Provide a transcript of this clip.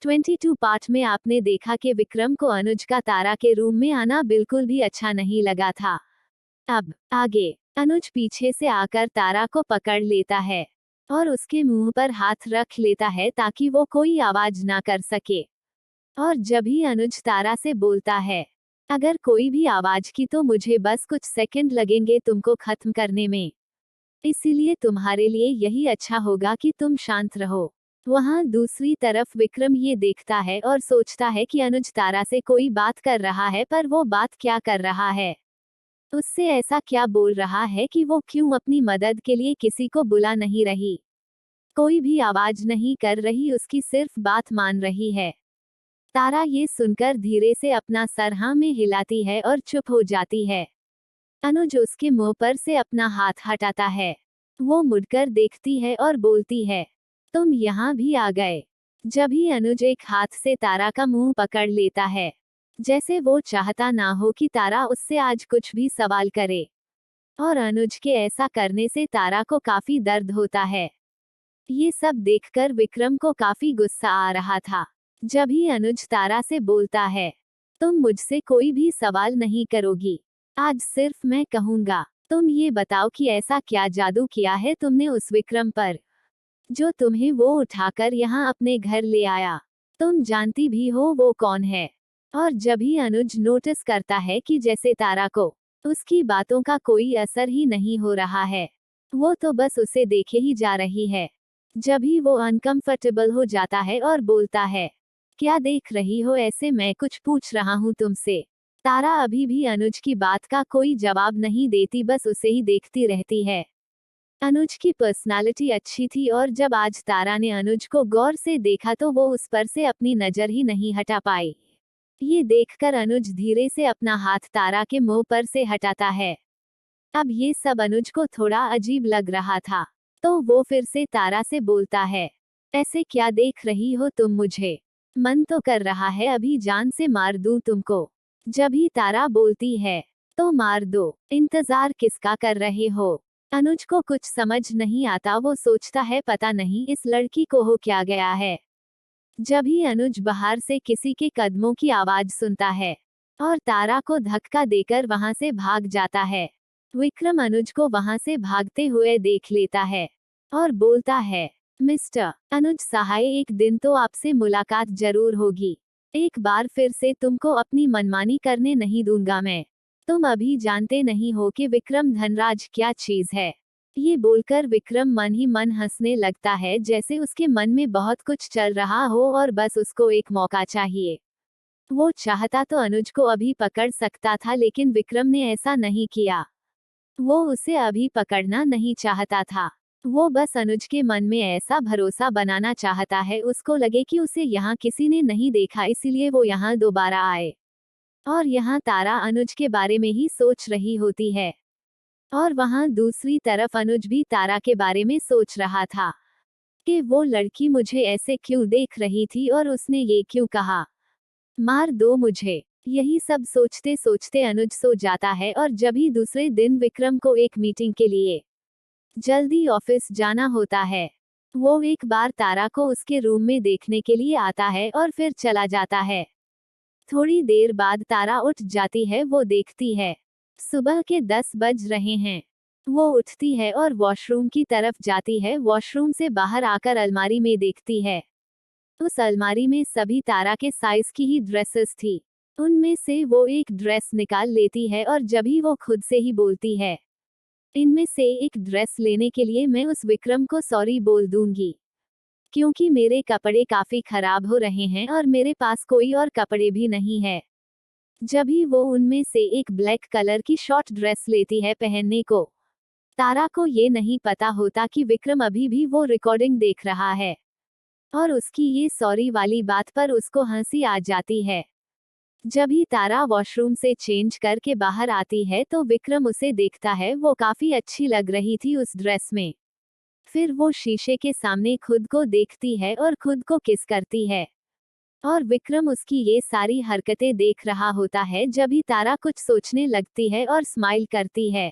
22 part में आपने देखा कि विक्रम को अनुज का तारा के रूम में आना बिल्कुल भी अच्छा नहीं लगा था। अब आगे अनुज पीछे से आकर तारा को पकड़ लेता है और उसके मुंह पर हाथ रख लेता है ताकि वो कोई आवाज ना कर सके। और जब ही अनुज तारा से बोलता है, अगर कोई भी आवाज की तो मुझे बस कुछ सेकंड लगेंगे तुमको खत्म करने में, इसीलिए तुम्हारे लिए यही अच्छा होगा कि तुम शांत रहो। वहां दूसरी तरफ विक्रम ये देखता है और सोचता है कि अनुज तारा से कोई बात कर रहा है, पर वो बात क्या कर रहा है, उससे ऐसा क्या बोल रहा है कि वो क्यों अपनी मदद के लिए किसी को बुला नहीं रही, कोई भी आवाज नहीं कर रही, उसकी सिर्फ बात मान रही है। तारा ये सुनकर धीरे से अपना सर हाँ में हिलाती है और चुप हो जाती है। अनुज उसके मुंह पर से अपना हाथ हटाता है। वो मुड़कर देखती है और बोलती है, तुम यहाँ भी आ गए। जब ही अनुज एक हाथ से तारा का मुंह पकड़ लेता है, जैसे वो चाहता ना हो कि तारा उससे आज कुछ भी सवाल करे। और अनुज के ऐसा करने से तारा को काफी दर्द होता है। ये सब देखकर विक्रम को काफी गुस्सा आ रहा था। जब ही अनुज तारा से बोलता है, तुम मुझसे कोई भी सवाल नहीं करोगी, आज सिर्फ मैं कहूंगा। तुम ये बताओ कि ऐसा क्या जादू किया है तुमने उस विक्रम पर, जो तुम्हें वो उठाकर यहाँ अपने घर ले आया। तुम जानती भी हो वो कौन है। और जब ही अनुज नोटिस करता है कि जैसे तारा को उसकी बातों का कोई असर ही नहीं हो रहा है, वो तो बस उसे देखे ही जा रही है। जब ही वो अनकंफर्टेबल हो जाता है और बोलता है, क्या देख रही हो ऐसे, मैं कुछ पूछ रहा हूँ तुमसे। तारा अभी भी अनुज की बात का कोई जवाब नहीं देती, बस उसे ही देखती रहती है। अनुज की पर्सनालिटी अच्छी थी और जब आज तारा ने अनुज को गौर से देखा तो वो उस पर से अपनी नजर ही नहीं हटा पाई। ये देखकर अनुज धीरे से अपना हाथ तारा के मुंह पर से हटाता है। अब ये सब अनुज को थोड़ा अजीब लग रहा था, तो वो फिर से तारा से बोलता है, ऐसे क्या देख रही हो तुम मुझे, मन तो कर रहा है अभी जान से मार दूं तुमको। जब ही तारा बोलती है, तो मार दो, इंतजार किसका कर रहे हो। अनुज को कुछ समझ नहीं आता, वो सोचता है पता नहीं इस लड़की को हो क्या गया है। जब ही अनुज बाहर से किसी के कदमों की आवाज सुनता है और तारा को धक्का देकर वहां से भाग जाता है। विक्रम अनुज को वहां से भागते हुए देख लेता है और बोलता है, मिस्टर अनुज सहाय, एक दिन तो आपसे मुलाकात जरूर होगी। एक बार फिर से तुमको अपनी मनमानी करने नहीं दूंगा मैं। तुम अभी जानते नहीं हो कि विक्रम धनराज क्या चीज है। ये बोलकर विक्रम मन ही मन हंसने लगता है, जैसे उसके मन में बहुत कुछ चल रहा हो और बस उसको एक मौका चाहिए। वो चाहता तो अनुज को अभी पकड़ सकता था, लेकिन विक्रम ने ऐसा नहीं किया। वो उसे अभी पकड़ना नहीं चाहता था। वो बस अनुज के मन में ऐसा भरोसा बनाना चाहता है, उसको लगे कि उसे यहाँ किसी ने नहीं देखा, इसीलिए वो यहाँ दोबारा आए। और यहाँ तारा अनुज के बारे में ही सोच रही होती है। और वहां दूसरी तरफ अनुज भी तारा के बारे में सोच रहा था कि वो लड़की मुझे ऐसे क्यों देख रही थी और उसने ये क्यों कहा, मार दो मुझे। यही सब सोचते सोचते अनुज सो जाता है। और जब ही दूसरे दिन विक्रम को एक मीटिंग के लिए जल्दी ऑफिस जाना होता है, वो एक बार तारा को उसके रूम में देखने के लिए आता है और फिर चला जाता है। थोड़ी देर बाद तारा उठ जाती है, वो देखती है सुबह के 10 बज रहे हैं। वो उठती है और वॉशरूम की तरफ जाती है। वॉशरूम से बाहर आकर अलमारी में देखती है, उस अलमारी में सभी तारा के साइज की ही ड्रेसेस थी। उनमें से वो एक ड्रेस निकाल लेती है और जब ही वो खुद से ही बोलती है, इनमें से एक ड्रेस लेने के लिए मैं उस विक्रम को सॉरी बोल दूंगी, क्योंकि मेरे कपड़े काफी खराब हो रहे हैं और मेरे पास कोई और कपड़े भी नहीं है। जब ही वो उनमें से एक ब्लैक कलर की शॉर्ट ड्रेस लेती है पहनने को, तारा को ये नहीं पता होता कि विक्रम अभी भी वो रिकॉर्डिंग देख रहा है और उसकी ये सॉरी वाली बात पर उसको हंसी आ जाती है। जब ही तारा वॉशरूम से चेंज करके बाहर आती है तो विक्रम उसे देखता है, वो काफी अच्छी लग रही थी उस ड्रेस में। फिर वो शीशे के सामने खुद को देखती है और खुद को किस करती है और विक्रम उसकी ये सारी हरकतें देख रहा होता है। जब ही तारा कुछ सोचने लगती है और स्माइल करती है,